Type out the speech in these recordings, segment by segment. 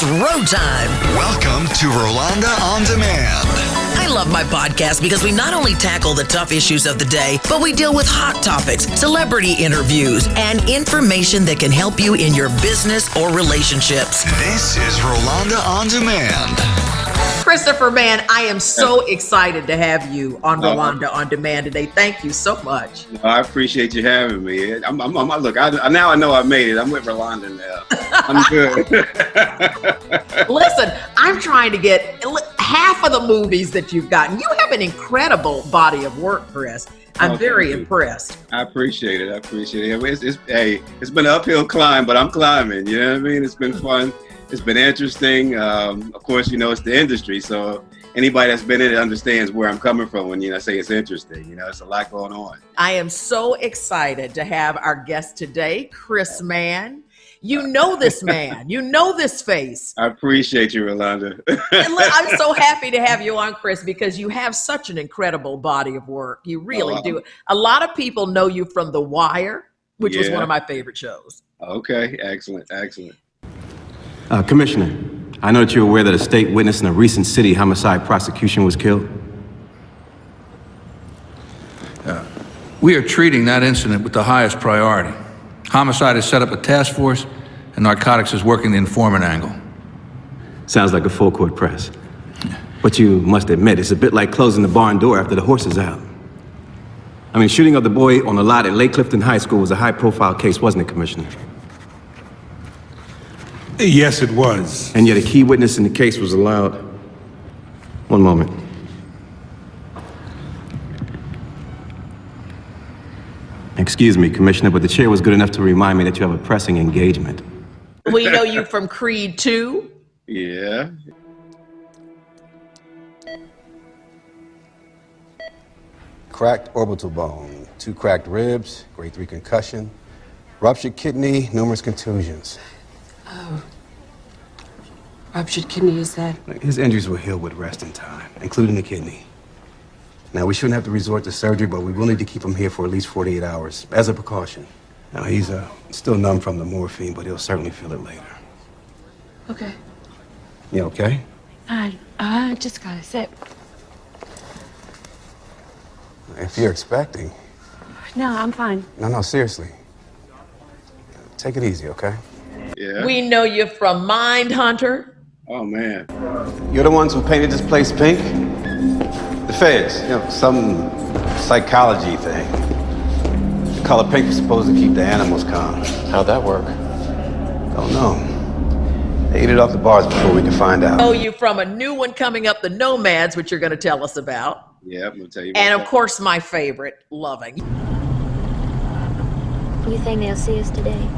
It's road time. Welcome to Rolonda On Demand. I love my podcast because we not only tackle the tough issues of the day, but we deal with hot topics, celebrity interviews, and information that can help you in your business or relationships. This is Rolonda On Demand. Christopher Mann, I am so excited to have you on Rolonda On Demand today. Thank you so much. I appreciate you having me. Look, now I know I made it. I'm with Rolonda now. I'm good. Listen, I'm trying to get half of the movies that you've gotten. You have an incredible body of work, Chris. I'm very impressed. I appreciate it. It's been an uphill climb, but I'm climbing. You know what I mean? It's been fun. It's been interesting. Of course, it's the industry, so anybody that's been in it understands where I'm coming from when I say it's interesting. It's a lot going on. I am so excited to have our guest today, Chris Mann. You know this man. You know this face. I appreciate you, Rolonda. And look, I'm so happy to have you on, Chris, because you have such an incredible body of work. You really do. A lot of people know you from The Wire, which was one of my favorite shows. Okay, excellent. Commissioner, I know that you're aware that a state witness in a recent city homicide prosecution was killed. We are treating that incident with the highest priority. Homicide has set up a task force, and narcotics is working the informant angle. Sounds like a full court press. But you must admit, it's a bit like closing the barn door after the horse is out. I mean, shooting of the boy on a lot at Lake Clifton High School was a high-profile case, wasn't it, Commissioner? Yes, it was. And yet a key witness in the case was allowed. One moment. Excuse me, Commissioner, but the chair was good enough to remind me that you have a pressing engagement. We know you from Creed 2. Yeah. Cracked orbital bone, 2 cracked ribs, grade 3 concussion, ruptured kidney, numerous contusions. Oh. Ruptured kidney, is that? His injuries will heal with rest and time, including the kidney. Now, we shouldn't have to resort to surgery, but we will need to keep him here for at least 48 hours, as a precaution. Now, he's still numb from the morphine, but he'll certainly feel it later. Okay. You okay? I just gotta sit. If you're expecting. No, I'm fine. No, seriously. Take it easy, okay? Yeah. We know you from Mindhunter. Oh, man. You're the ones who painted this place pink? The feds, some psychology thing. The color pink was supposed to keep the animals calm. How'd that work? Don't know. They ate it off the bars before we could find out. Oh, you from a new one coming up, the Nomads, which you're going to tell us about. Yeah, I'm going to tell you. And of course, my favorite, Loving. You think they'll see us today?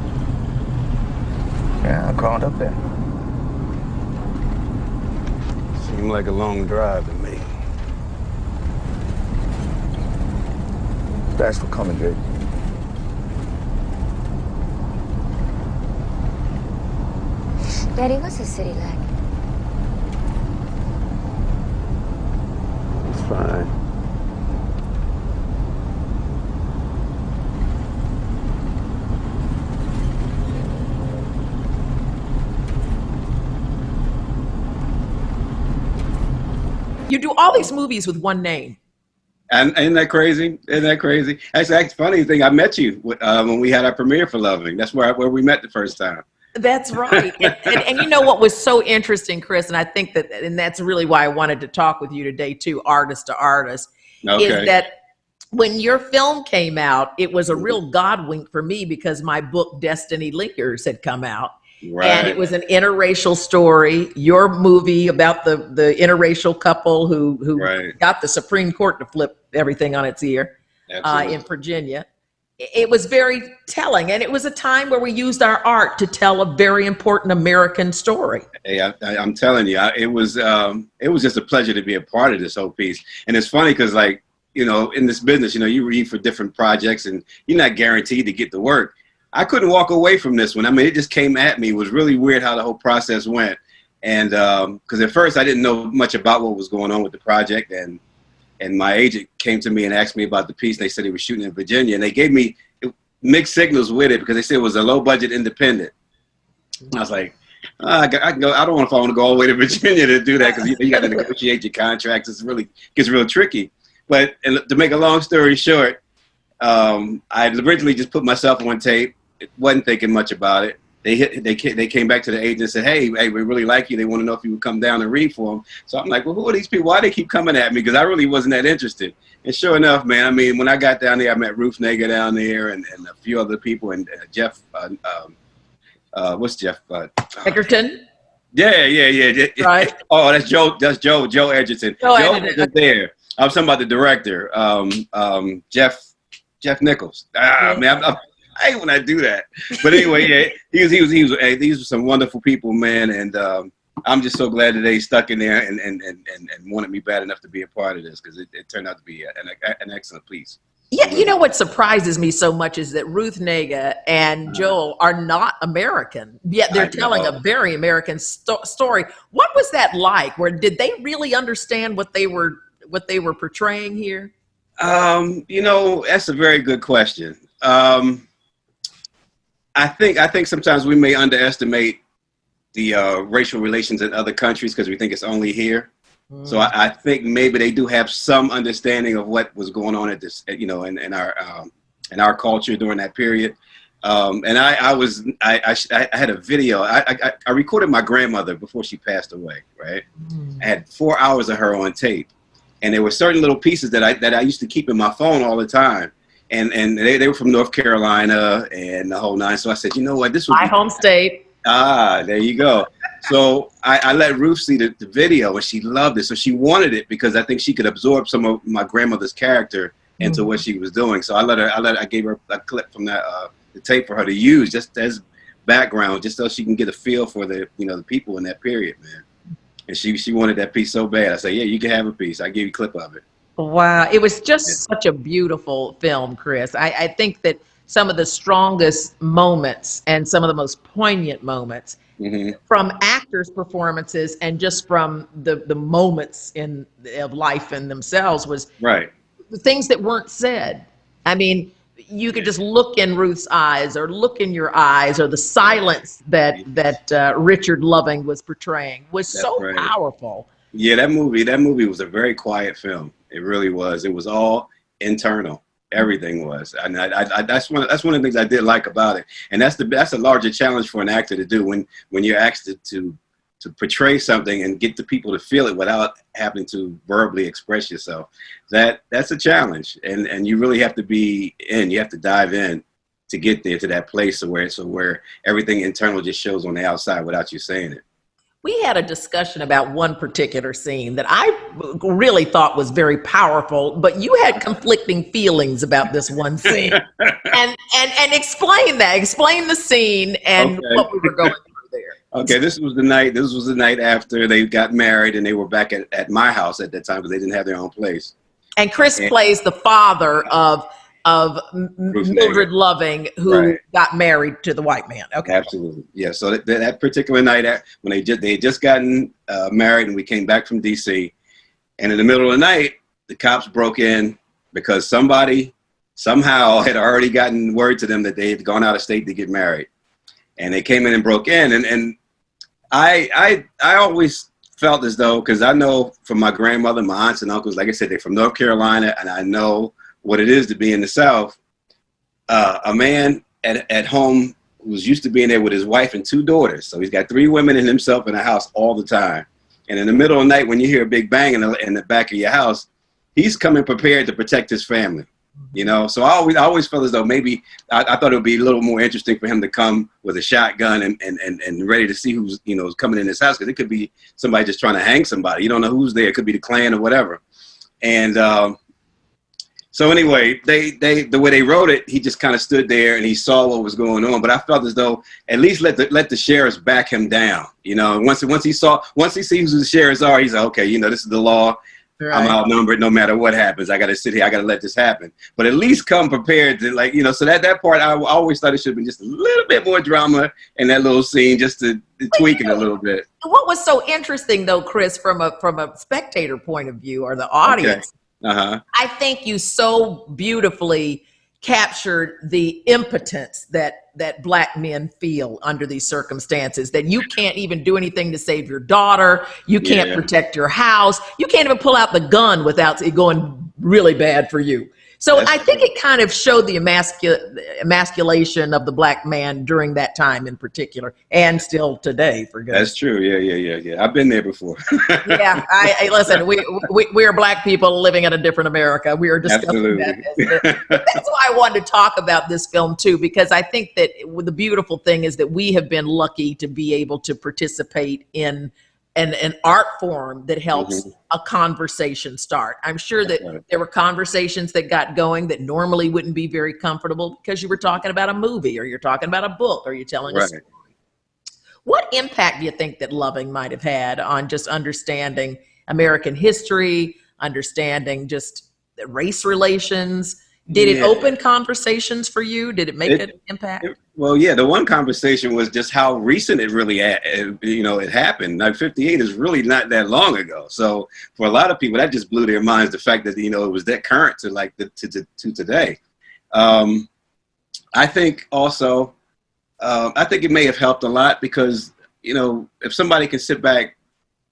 Yeah, I called up there. Seemed like a long drive to me. Thanks for coming, Jake. Daddy, what's the city like? It's fine. You do all these movies with one name. And isn't that crazy? Actually, that's the funny thing. I met you when we had our premiere for Loving. That's where we met the first time. That's right. and you know what was so interesting, Chris, and I think and that's really why I wanted to talk with you today too, artist to artist, is that when your film came out, it was a real God wink for me because my book Destiny Linkers had come out. Right. And it was an interracial story. Your movie about the interracial couple who got the Supreme Court to flip everything on its ear in Virginia. It was very telling, and it was a time where we used our art to tell a very important American story. Hey, I'm telling you, it was just a pleasure to be a part of this whole piece. And it's funny because, in this business, you read for different projects, and you're not guaranteed to get the work. I couldn't walk away from this one. I mean, it just came at me. It was really weird how the whole process went. And because at first I didn't know much about what was going on with the project. And my agent came to me and asked me about the piece. They said he was shooting in Virginia. And they gave me mixed signals with it because they said it was a low budget independent. I was like, I can go. I don't want to go all the way to Virginia to do that because you got to negotiate your contracts. It's really gets real tricky. But to make a long story short, I originally just put myself on tape. Wasn't thinking much about it. They came back to the agent and said, hey, we really like you. They want to know if you would come down and read for them. So I'm like, well, who are these people? Why do they keep coming at me? Because I really wasn't that interested. And sure enough, man, I mean, when I got down there, I met Ruth Nega down there and a few other people and Jeff. What's Jeff? Egerton? Yeah. Right. Oh, that's Joe Edgerton. Joe was there. I was talking about the director, Jeff Nichols. Man, I hate when I do that. But anyway, yeah, these were some wonderful people, man, and I'm just so glad that they stuck in there and wanted me bad enough to be a part of this because it turned out to be an excellent piece. Yeah, you know what surprises me so much is that Ruth Nega and Joel are not American, yet they're telling a very American story. What was that like? Did they really understand what they were portraying here? That's a very good question. I think sometimes we may underestimate the racial relations in other countries because we think it's only here. So I think maybe they do have some understanding of what was going on at this, in our culture during that period. And I had a video. I recorded my grandmother before she passed away. Right, I had 4 hours of her on tape, and there were certain little pieces that I used to keep in my phone all the time. And they were from North Carolina and the whole nine. So I said, you know what, this was my home state. There you go. So I let Ruth see the video and she loved it. So she wanted it because I think she could absorb some of my grandmother's character into what she was doing. So I gave her a clip from that the tape for her to use just as background, just so she can get a feel for the people in that period, man. And she wanted that piece so bad. I said, yeah, you can have a piece. I give you a clip of it. Wow. It was just such a beautiful film, Chris. I think that some of the strongest moments and some of the most poignant moments from actors' performances and just from the moments of life in themselves was the things that weren't said. I mean, you could just look in Ruth's eyes or look in your eyes, or the silence that Richard Loving was portraying was so powerful. Yeah, that movie was a very quiet film. It really was. It was all internal. Everything was, and that's one of the things I did like about it. And that's a larger challenge for an actor to do when you're asked to portray something and get the people to feel it without having to verbally express yourself. That's a challenge, and you really have to be in. You have to dive in to get there to that place where everything internal just shows on the outside without you saying it. We had a discussion about one particular scene that I really thought was very powerful, but you had conflicting feelings about this one scene. and explain that. Explain the scene and what we were going through there. Okay, this was the night after they got married, and they were back at my house at that time because they didn't have their own place. And Chris plays the father of Mildred Loving, who got married to the white man. Okay, absolutely, yeah. So that particular night, when they had just gotten married, and we came back from D.C., and in the middle of the night, the cops broke in because somebody somehow had already gotten word to them that they had gone out of state to get married, and they came in and broke in, and I always felt as though, because I know from my grandmother, my aunts and uncles, like I said, they're from North Carolina, and I know what it is to be in the South. A man at home who's used to being there with his wife and 2 daughters. So he's got 3 women and himself in the house all the time. And in the middle of the night, when you hear a big bang in the back of your house, he's coming prepared to protect his family. So I always felt as though maybe I thought it would be a little more interesting for him to come with a shotgun and ready to see who's coming in his house, because it could be somebody just trying to hang somebody. You don't know who's there. It could be the Klan or whatever. And so anyway, the way they wrote it, he just kind of stood there and he saw what was going on. But I felt as though at least let the sheriffs back him down. Once he sees who the sheriffs are, he's like, okay, this is the law. Right. I'm outnumbered no matter what happens. I got to sit here. I got to let this happen. But at least come prepared to so that part, I always thought it should have been just a little bit more drama in that little scene, just to tweak it a little bit. What was so interesting though, Chris, from a spectator point of view or the audience, I think you so beautifully captured the impotence that Black men feel under these circumstances, that you can't even do anything to save your daughter, you can't protect your house, you can't even pull out the gun without it going really bad for you. So I think it kind of showed the emasculation of the Black man during that time in particular, and still today, for goodness. That's true. Yeah. I've been there before. Yeah, I listen. We are Black people living in a different America. We are discussing that. But that's why I wanted to talk about this film too, because I think that the beautiful thing is that we have been lucky to be able to participate in an art form that helps a conversation start. I'm sure that there were conversations that got going that normally wouldn't be very comfortable because you were talking about a movie, or you're talking about a book, or you're telling a story. What impact do you think that Loving might have had on just understanding American history, understanding just race relations? Did it open conversations for you? Did it make an impact? Well, yeah, the one conversation was just how recent it really, it happened. Like 58 is really not that long ago. So for a lot of people, that just blew their minds, the fact that, it was that current to like to today. I think also, I think it may have helped a lot because, if somebody can sit back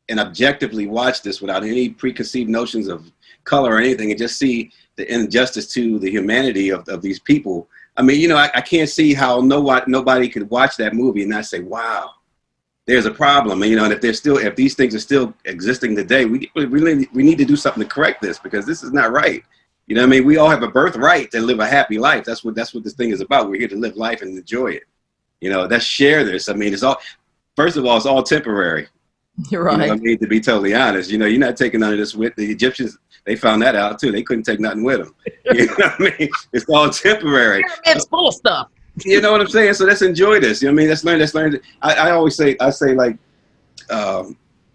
and objectively watch this without any preconceived notions of color or anything and just see the injustice to the humanity of these people. I mean, I can't see how nobody could watch that movie and not say, wow, there's a problem. And, and if these things are still existing today, we need to do something to correct this, because this is not right. You know what I mean? We all have a birthright to live a happy life. That's what this thing is about. We're here to live life and enjoy it. Let's share this. I mean, first of all, it's all temporary. You're right. I mean, to be totally honest, you're not taking none of this with the Egyptians. They found that out too. They couldn't take nothing with them. You know what I mean? It's all temporary. It's full of stuff. You know what I'm saying? So let's enjoy this. You know what I mean? Let's learn. I always say, like,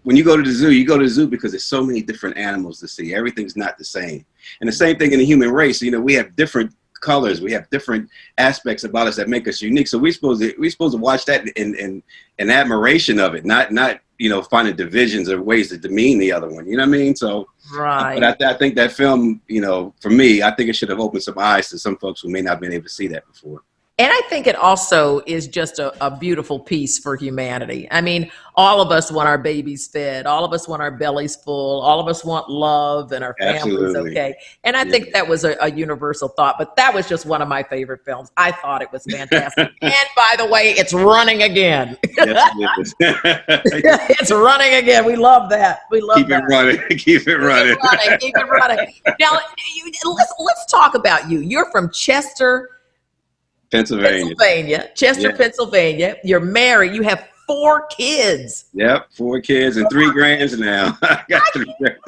when you go to the zoo because there's so many different animals to see. Everything's not the same. And the same thing in the human race. We have different colors. We have different aspects about us that make us unique. So we're supposed to watch that in admiration of it, not finding divisions or ways to demean the other one. You know what I mean? So, right. But I think that film, for me, I think it should have opened some eyes to some folks who may not have been able to see that before. And I think it also is just a beautiful piece for humanity. I mean, all of us want our babies fed. All of us want our bellies full. All of us want love and our families okay. And I think that was a universal thought. But that was just one of my favorite films. I thought it was fantastic. And by the way, it's running again. Yes, it is. It's running again. We love that. We love Keep that. It running. Keep it running. Keep it running. Now, let's talk about you. You're from Chester, Pennsylvania. Chester, Pennsylvania. You're married. You have 4 kids. Yep, 4 kids and 3 grands now. I got 3 grands.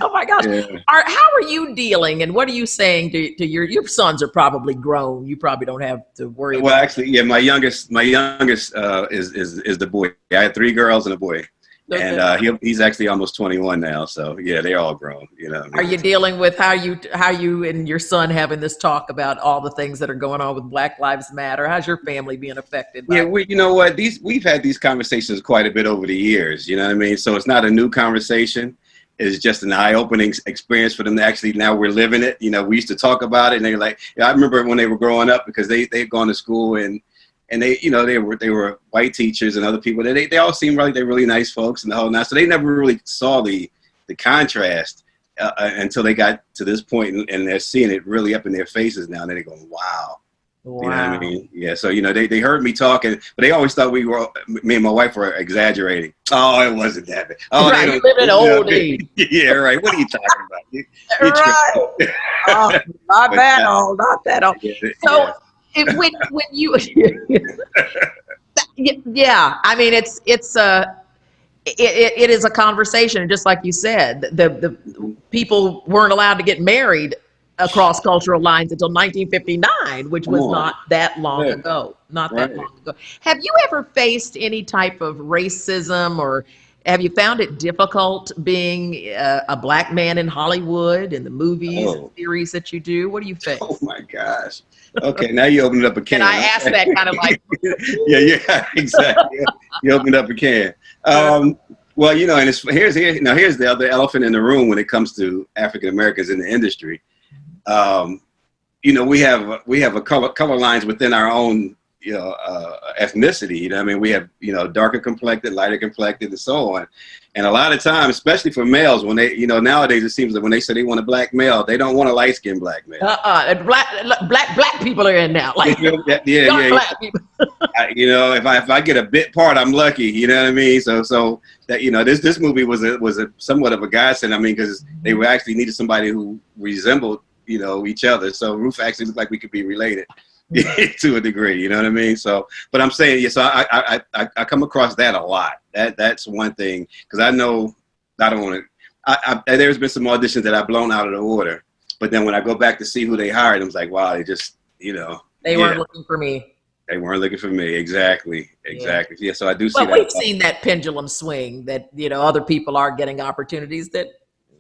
Oh my gosh. Yeah. How are you dealing, and what are you saying to your sons? Are probably grown. You probably don't have to worry. Well, actually, yeah, my youngest is the boy. I had 3 girls and a boy. Okay. And he's actually almost 21 now, so yeah, they're all grown. Are you dealing with how you and your son having this talk about all the things that are going on with Black Lives Matter? How's your family being affected? Yeah, we've had these conversations quite a bit over the years. You know what I mean? So it's not a new conversation. It's just an eye-opening experience for them to actually, now we're living it. We used to talk about it, and they're like, I remember when they were growing up, because they'd gone to school and they, they were white teachers and other people. They all seemed like they're really nice folks and the whole night. So they never really saw the contrast until they got to this point, and they're seeing it really up in their faces now. And then they're going, wow. You know what I mean? Yeah. So, they heard me talking, but they always thought me and my wife were exaggerating. Oh, it wasn't that bad. Oh, right, you live in old age. Yeah, right. What are you talking about? Right. Oh, not that old. Not that old. So, when you yeah, I mean, it is a conversation, and just like you said, the people weren't allowed to get married across cultural lines until 1959, which was not that long ago. That long ago. Have you ever faced any type of racism, or have you found it difficult being a Black man in Hollywood, in the movies and series that you do? What do you face? Oh my gosh. Okay, now you opened up a can. And I asked that kind of like. yeah, exactly. You opened up a can. Well, and here's the other elephant in the room when it comes to African Americans in the industry. you know, we have a color lines within our own, you know, ethnicity. You know, I mean, we have, you know, darker complected, lighter complected, and so on. And a lot of times, especially for males, when they, you know, nowadays it seems that when they say they want a black male, they don't want a light skinned black male. Black people are in now. Like, yeah. Black people. You know, if I get a bit part, I'm lucky. You know what I mean? So that, you know, this movie was a somewhat of a godsend. I mean, because they were actually needed somebody who resembled, you know, each other. So Ruth actually looked like we could be related to a degree. You know what I mean? So, but I'm saying, yeah. So I come across that a lot. That's one thing, because I know I don't want to. There's been some auditions that I've blown out of the order, but then when I go back to see who they hired, I was like, wow, they just, you know, they weren't looking for me. They weren't looking for me. Exactly. Yeah. So I do see that. But we've seen that pendulum swing that, you know, other people are getting opportunities that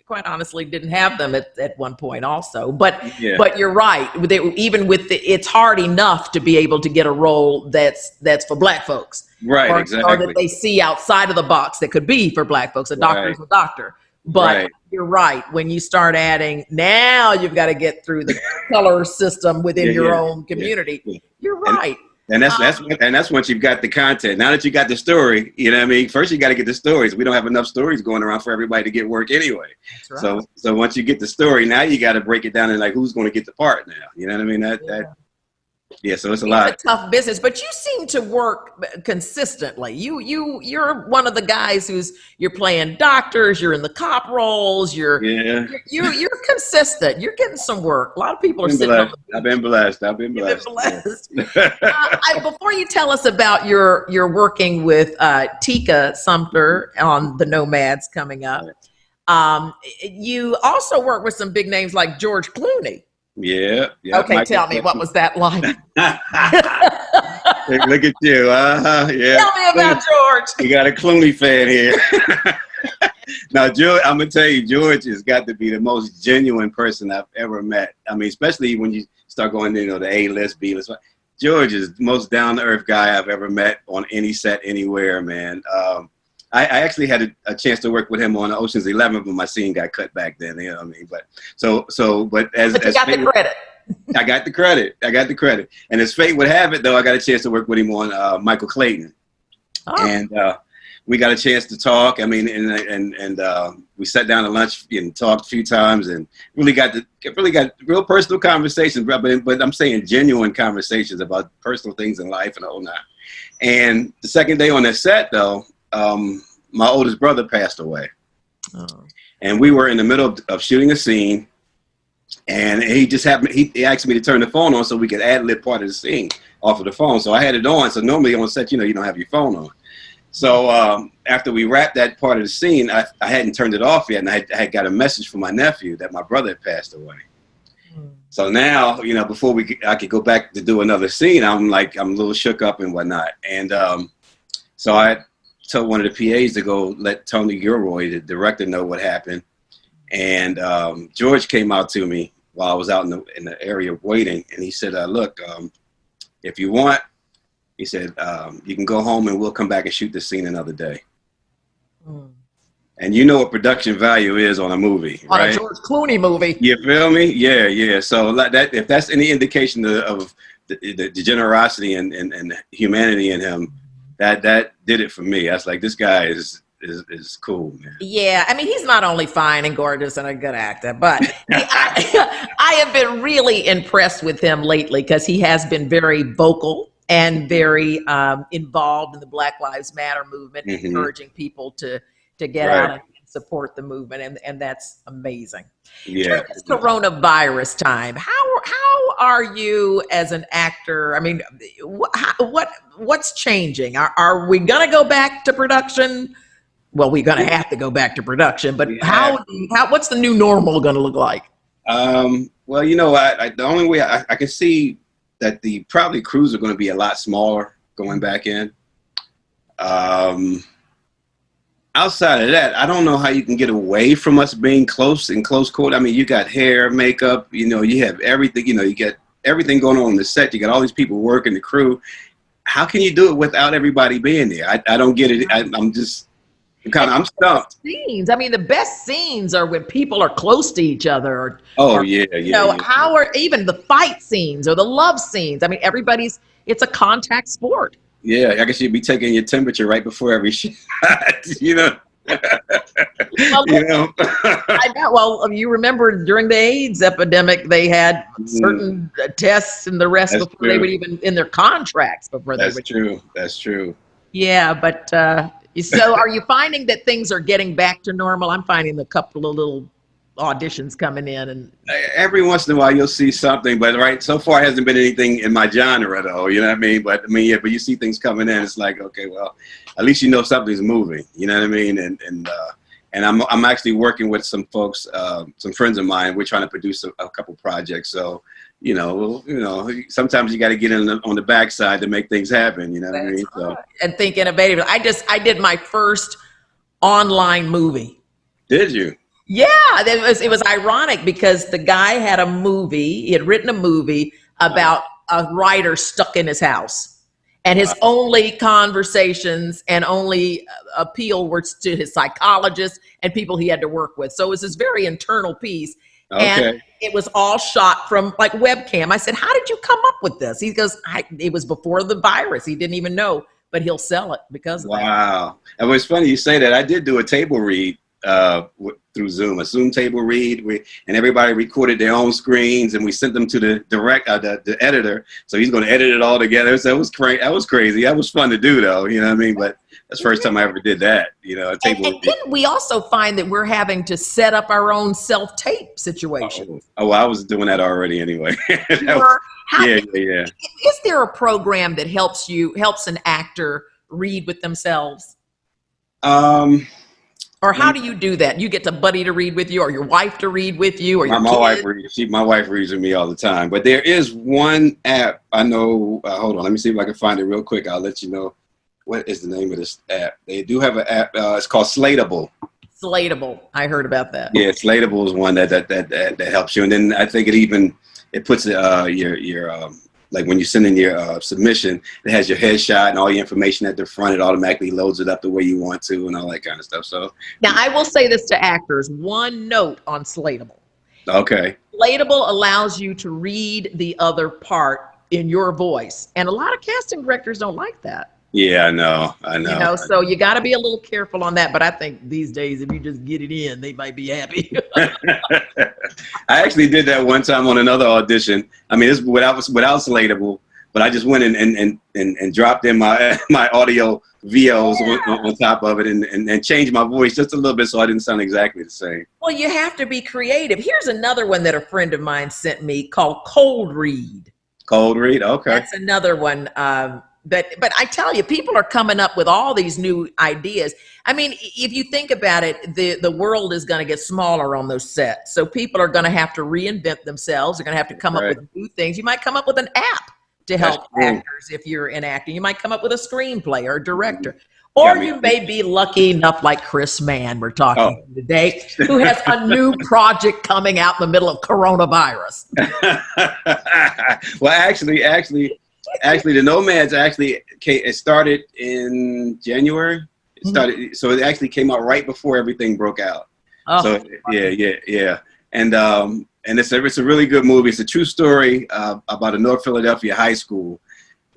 quite honestly didn't have them at one point also. But you're right. Even with it's hard enough to be able to get a role that's for black folks. Right, exactly. Or that they see outside of the box that could be for black folks. A doctor is a doctor. But you're right. When you start adding, now you've got to get through the color system within your own community. You're right. And that's once you've got the content. Now that you got the story, you know what I mean? First you got to get the stories. We don't have enough stories going around for everybody to get work anyway. That's right. So once you get the story, now you got to break it down and like who's going to get the part now. You know what I mean? So it's a lot. It's a tough business, but you seem to work consistently. You're one of the guys you're playing doctors, you're in the cop roles, you're consistent. You're getting some work. A lot of people are sitting. I've been blessed. Before you tell us about your working with Tika Sumpter on the Nomads coming up, you also work with some big names like George Clooney. Yeah. Okay, tell me, what was that like? Look at you. Yeah. Tell me about George. You got a Clooney fan here. Now, George, I'm gonna tell you, George has got to be the most genuine person I've ever met. I mean, especially when you start going, you know, the A-list, B-list. George is the most down-to-earth guy I've ever met on any set, anywhere, man. I actually had a chance to work with him on Ocean's 11, but my scene got cut back then. You know what I mean? But you got the credit. I got the credit. And as fate would have it, though, I got a chance to work with him on Michael Clayton, and we got a chance to talk. I mean, and we sat down to lunch and talked a few times, and really got real personal conversations. But I'm saying genuine conversations about personal things in life and all that. And the second day on that set, though. My oldest brother passed away, and we were in the middle of shooting a scene, and he just happened. He asked me to turn the phone on so we could ad-lib part of the scene off of the phone. So I had it on. So normally on set, you know, you don't have your phone on. So after we wrapped that part of the scene, I hadn't turned it off yet, and I had got a message from my nephew that my brother had passed away. So now, you know, before I could go back to do another scene, I'm a little shook up and whatnot, and so I told one of the PAs to go let Tony Gilroy, the director, know what happened. And George came out to me while I was out in the area waiting, and he said, look, if you want, he said, you can go home and we'll come back and shoot this scene another day. And you know what production value is on a movie, right? On a George Clooney movie. You feel me? Yeah. So that, if that's any indication of the generosity and humanity in him, that did it for me. I was like, this guy is cool, man. Yeah, I mean, he's not only fine and gorgeous and a good actor, but I have been really impressed with him lately because he has been very vocal and very involved in the Black Lives Matter movement, encouraging people to get out and support the movement, and that's amazing. Yeah. During this coronavirus time, how are you as an actor? I mean, what's changing? Are we going to go back to production? Well, we're going to have to go back to production, but what's the new normal going to look like? Well, you know, the only way I can see that the probably crews are going to be a lot smaller going back in. Outside of that, I don't know how you can get away from us being close quarter. I mean, you got hair, makeup, you know, you have everything, you know, you get everything going on the set. You got all these people working the crew. How can you do it without everybody being there? I don't get it. I'm stumped. Scenes. I mean, the best scenes are when people are close to each other. How are even the fight scenes or the love scenes? I mean, it's a contact sport. Yeah, I guess you'd be taking your temperature right before every shot, you know. I know. Well, you remember during the AIDS epidemic, they had certain tests and the rest before they would even in their contracts before they would. That's true. Yeah, but so are you finding that things are getting back to normal? I'm finding a couple of little auditions coming in, and every once in a while you'll see something, but so far it hasn't been anything in my genre though, you know what I mean? But you see things coming in, it's like, okay, well, at least you know something's moving, you know what I mean? And I'm actually working with some folks, some friends of mine. We're trying to produce a couple projects, so you know, sometimes you got to get in on the backside to make things happen, you know what I mean? So, and think innovative. I did my first online movie. Did you? Yeah, it was ironic because the guy had a movie. He had written a movie about a writer stuck in his house, and his only conversations and only appeal were to his psychologist and people he had to work with. So it was this very internal piece, and it was all shot from like webcam. I said, "How did you come up with this?" He goes, "It was before the virus. He didn't even know, but he'll sell it because of that." Wow, and it's funny you say that. I did do a table read through Zoom, a Zoom table read, and everybody recorded their own screens, and we sent them to the editor, so he's going to edit it all together. So that was crazy. That was fun to do, though. You know what I mean? But that's the first time I ever did that. You know, a table. And then we also find that we're having to set up our own self-tape situation. Oh, well, I was doing that already anyway. Yeah. Is there a program that helps an actor read with themselves? Or how do you do that? You get a buddy to read with you, or your wife to read with you, or your my wife reads. My wife reads with me all the time. But there is one app I know. Hold on, let me see if I can find it real quick. I'll let you know. What is the name of this app? They do have an app. It's called Slateable. Slateable. I heard about that. Yeah, Slateable is one that helps you, and then I think it puts your like when you send in your submission, it has your headshot and all your information at the front. It automatically loads it up the way you want to and all that kind of stuff. So now I will say this to actors, one note on Slateable. Okay. Slateable allows you to read the other part in your voice. And a lot of casting directors don't like that. Yeah, I know. You know, so you got to be a little careful on that. But I think these days, if you just get it in, they might be happy. I actually did that one time on another audition. I mean, it's without Slateable, but I just went and dropped in my audio VOs on top of it and changed my voice just a little bit so I didn't sound exactly the same. Well, you have to be creative. Here's another one that a friend of mine sent me called Cold Read. Cold Read, okay. That's another one. But I tell you, people are coming up with all these new ideas. I mean, if you think about it, the world is going to get smaller on those sets. So people are going to have to reinvent themselves. They're going to have to come up with new things. You might come up with an app to help actors if you're in acting. You might come up with a screenplay or a director. Or you may be lucky enough, like Chris Mann, we're talking today, who has a new project coming out in the middle of coronavirus. Well, actually, the Nomads it started in January. So it actually came out right before everything broke out. Oh, so yeah. And it's a really good movie. It's a true story about a North Philadelphia high school.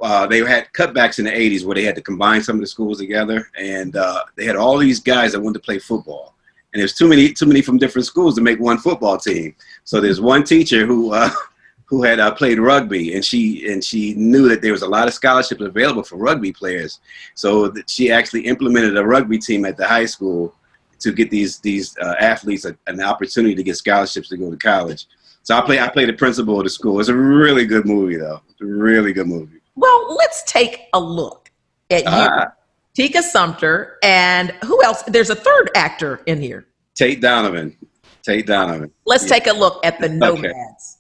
They had cutbacks in the 80s where they had to combine some of the schools together, and they had all these guys that wanted to play football. And there's too many from different schools to make one football team. So there's one teacher who had played rugby, and she knew that there was a lot of scholarships available for rugby players. So she actually implemented a rugby team at the high school to get these athletes an opportunity to get scholarships to go to college. So I play the principal of the school. It's a really good movie, though. It's a really good movie. Well, let's take a look at you, Tika Sumpter, and who else? There's a third actor in here. Tate Donovan. Let's take a look at the Nomads.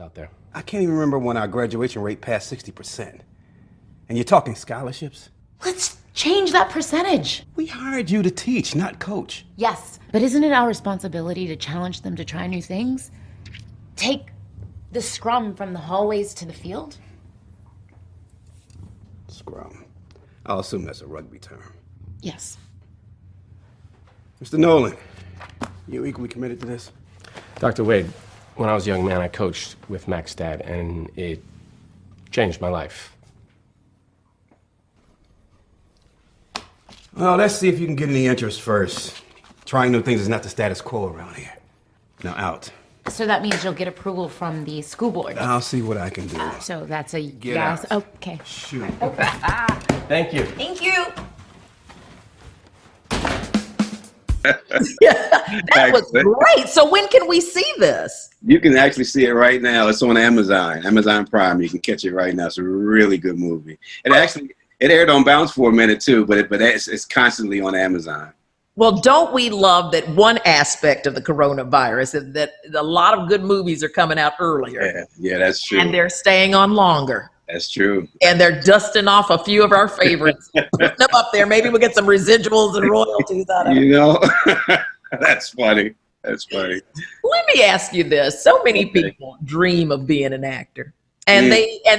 Out there. I can't even remember when our graduation rate passed 60%. And you're talking scholarships? Let's change that percentage. We hired you to teach, not coach. Yes, but isn't it our responsibility to challenge them to try new things? Take the scrum from the hallways to the field? Scrum. I'll assume that's a rugby term. Yes. Mr. Nolan, you equally committed to this? Dr. Wade, when I was a young man, I coached with Mac's dad, and it changed my life. Well, let's see if you can get any interest first. Trying new things is not the status quo around here. Now out. So that means you'll get approval from the school board. I'll see what I can do. So that's a Get yes. out. Okay. Shoot. Thank you. Thank you. That was great. So when can we see this? You can actually see it right now. It's on Amazon Prime. You can catch it right now. It's a really good movie. It aired on Bounce for a minute too, but it's constantly on Amazon. Well, don't we love that one aspect of the coronavirus is that a lot of good movies are coming out earlier. Yeah, that's true. And they're staying on longer. That's true. And they're dusting off a few of our favorites, putting them up there. Maybe we'll get some residuals and royalties out of it. You know, that's funny. That's funny. Let me ask you this. So many people dream of being an actor. And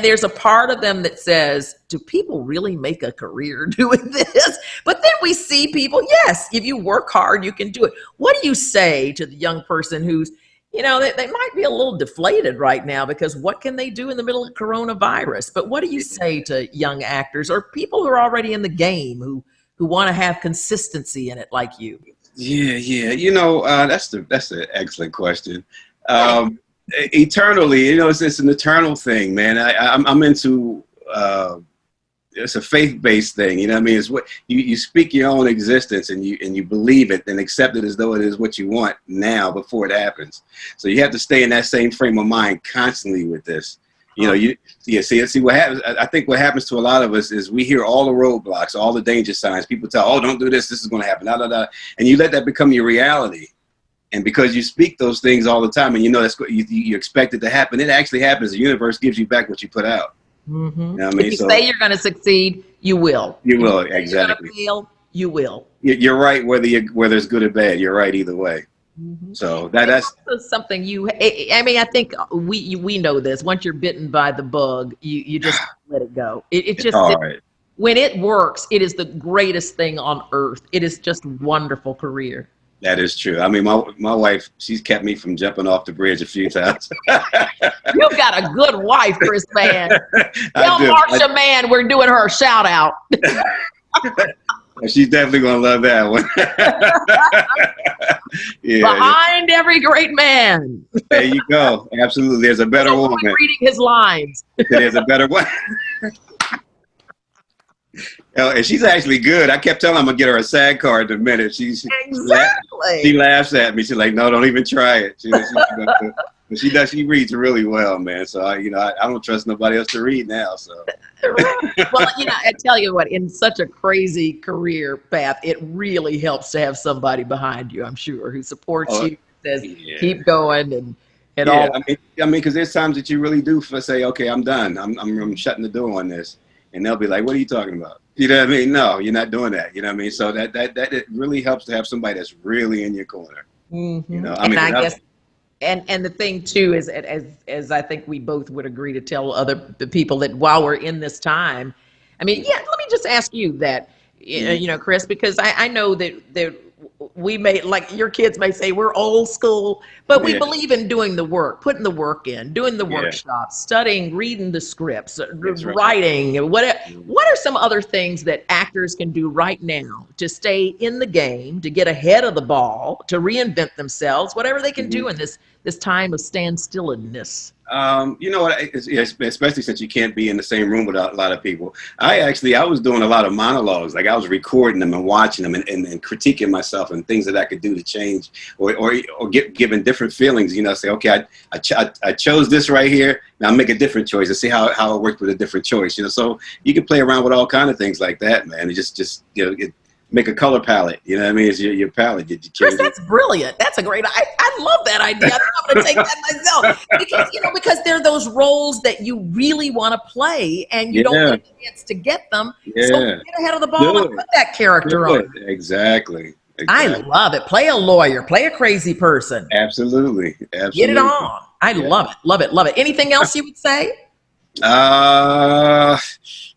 there's a part of them that says, do people really make a career doing this? But then we see people, yes, if you work hard, you can do it. What do you say to the young person who's, they might be a little deflated right now because what can they do in the middle of coronavirus? But what do you say to young actors or people who are already in the game who want to have consistency in it like you? Yeah. That's an excellent question. Eternally, it's an eternal thing, man. I'm into it's a faith-based thing. You know what I mean? It's what you speak your own existence and you believe it and accept it as though it is what you want now before it happens. So you have to stay in that same frame of mind constantly with this. See what happens. I think what happens to a lot of us is we hear all the roadblocks, all the danger signs. People tell, "Oh, don't do this. This is going to happen." And you let that become your reality. And because you speak those things all the time, and that's what you expect it to happen, it actually happens. The universe gives you back what you put out. Mm-hmm. You know what I mean? If you say you're going to succeed, you will. You will, exactly. Exactly. You're going to fail, you will. You're right, whether it's good or bad. You're right either way. Mm-hmm. So that's something I think we know this. Once you're bitten by the bug, you just let it go. It's just hard. When it works, it is the greatest thing on earth. It is just a wonderful career. That is true. I mean, my wife, she's kept me from jumping off the bridge a few times. You've got a good wife, Chris Mann. Tell Marsha Mann we're doing her a shout out. She's definitely going to love that one. Behind every great man. There you go. Absolutely. There's a better woman. Reading his lines. There's a better one. And she's actually good. I kept telling her I'm going to get her a SAG card in a minute. She laughs at me. She's like, no, don't even try it. But she does. She reads really well, man. So I don't trust nobody else to read now. So. Well, I tell you what, in such a crazy career path, it really helps to have somebody behind you, I'm sure, who supports you, says, keep going and all. I mean, because there's times that you really do say, okay, I'm done. I'm shutting the door on this. And they'll be like, what are you talking about? You know what I mean? No, you're not doing that. You know what I mean? So that it really helps to have somebody that's really in your corner. Mm-hmm. I guess, and the thing too is, as I think we both would agree to tell other people that while we're in this time, let me just ask you that, Chris, because I know that we may, like your kids may say we're old school, but we believe in doing the work, putting the work in, doing the workshops, studying, reading the scripts, writing. What are some other things that actors can do right now to stay in the game, to get ahead of the ball, to reinvent themselves, whatever they can do in this time of standstilledness? You know what, especially since you can't be in the same room with a lot of people. I was doing a lot of monologues. Like I was recording them and watching them and critiquing myself and things that I could do to change or given different feelings, say, okay, I chose this right here. Now make a different choice and see how it works with a different choice, so you can play around with all kinds of things like that, man. It just make a color palette, you know what I mean? It's your palette. Chris, that's brilliant. That's a great, I love that idea. I think I'm going to take that myself because there are those roles that you really want to play and you don't get a chance to get them. Yeah. So get ahead of the ball and put that character on. Exactly. I love it. Play a lawyer, play a crazy person. Absolutely. Get it on. I love it. Love it. Love it. Anything else you would say?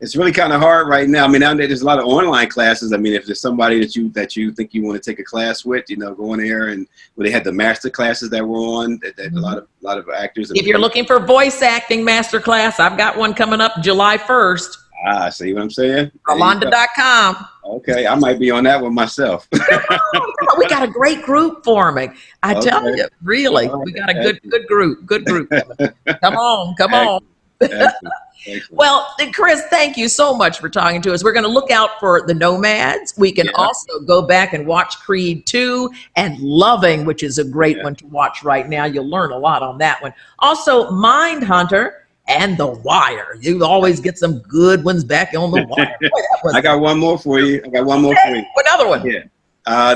It's really kind of hard right now. I mean, nowadays there's a lot of online classes. I mean, if there's somebody that you think you want to take a class with, go in there, and where they had the master classes that were on. That a lot of actors. If you're looking for voice acting master class, I've got one coming up July 1st. See what I'm saying? Rolonda.com. Okay, I might be on that one myself. We got a great group forming. I tell you, really, we got a good group. Good group. Come on. Excellent. Well, Chris, thank you so much for talking to us. We're going to look out for the Nomads. We can also go back and watch Creed 2 and Loving, which is a great one to watch right now. You'll learn a lot on that one. Also, Mindhunter and The Wire. You always get some good ones back on The Wire. Boy, I got one more for you. Another one. Yeah.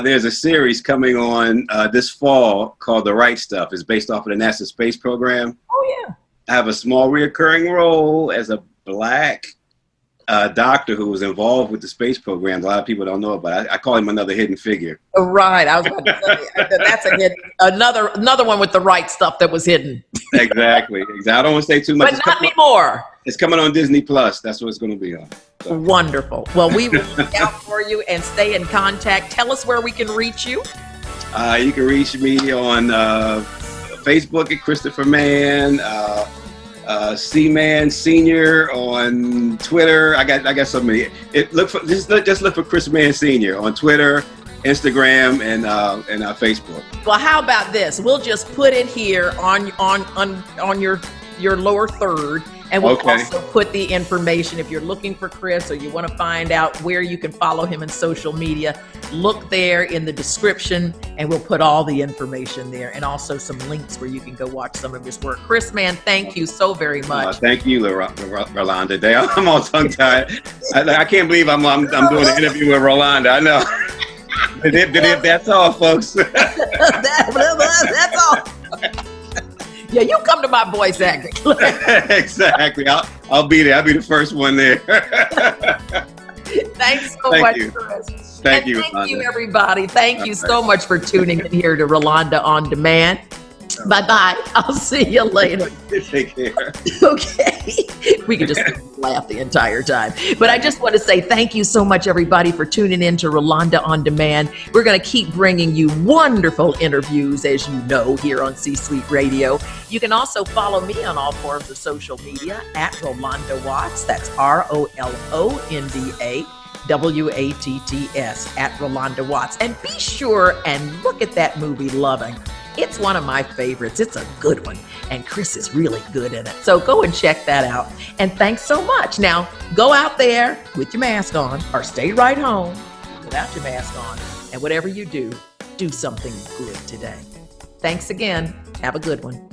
There's a series coming on this fall called The Right Stuff. It's based off of the NASA space program. Oh, yeah. I have a small reoccurring role as a Black doctor who was involved with the space program. A lot of people don't know about. I call him another hidden figure. Right. I was about to say that's another one with the right stuff that was hidden. Exactly. I don't want to say too much. But not anymore. It's coming on Disney Plus. That's what it's going to be on. So. Wonderful. Well, we will look out for you and stay in contact. Tell us where we can reach you. You can reach me on Facebook at Christopher Mann, C-Man Senior on Twitter. I got so many. Just look for Chris Mann Senior on Twitter, Instagram, and Facebook. Well, how about this? We'll just put it here on your lower third. And we'll also put the information if you're looking for Chris or you want to find out where you can follow him in social media. Look there in the description and we'll put all the information there and also some links where you can go watch some of his work. Chris Mann, thank you so very much. Thank you, Rolonda. I'm all tongue-tied. I can't believe I'm doing an interview with Rolonda. I know. That's all, folks. That's all. Yeah, you come to my voice acting. Exactly. I'll be there. I'll be the first one there. Thanks so much, Chris. Thank you, everybody. Thank you so much for tuning in here to Rolonda On Demand. Bye-bye. I'll see you later. Take care. Okay. We can just laugh the entire time. But I just want to say thank you so much, everybody, for tuning in to Rolonda On Demand. We're going to keep bringing you wonderful interviews, as you know, here on C-Suite Radio. You can also follow me on all forms of social media at Rolonda Watts. That's ROLONDA. WATTS at Rolonda Watts. And be sure and look at that movie, Loving. It's one of my favorites. It's a good one. And Chris is really good in it. So go and check that out. And thanks so much. Now, go out there with your mask on or stay right home without your mask on. And whatever you do, do something good today. Thanks again. Have a good one.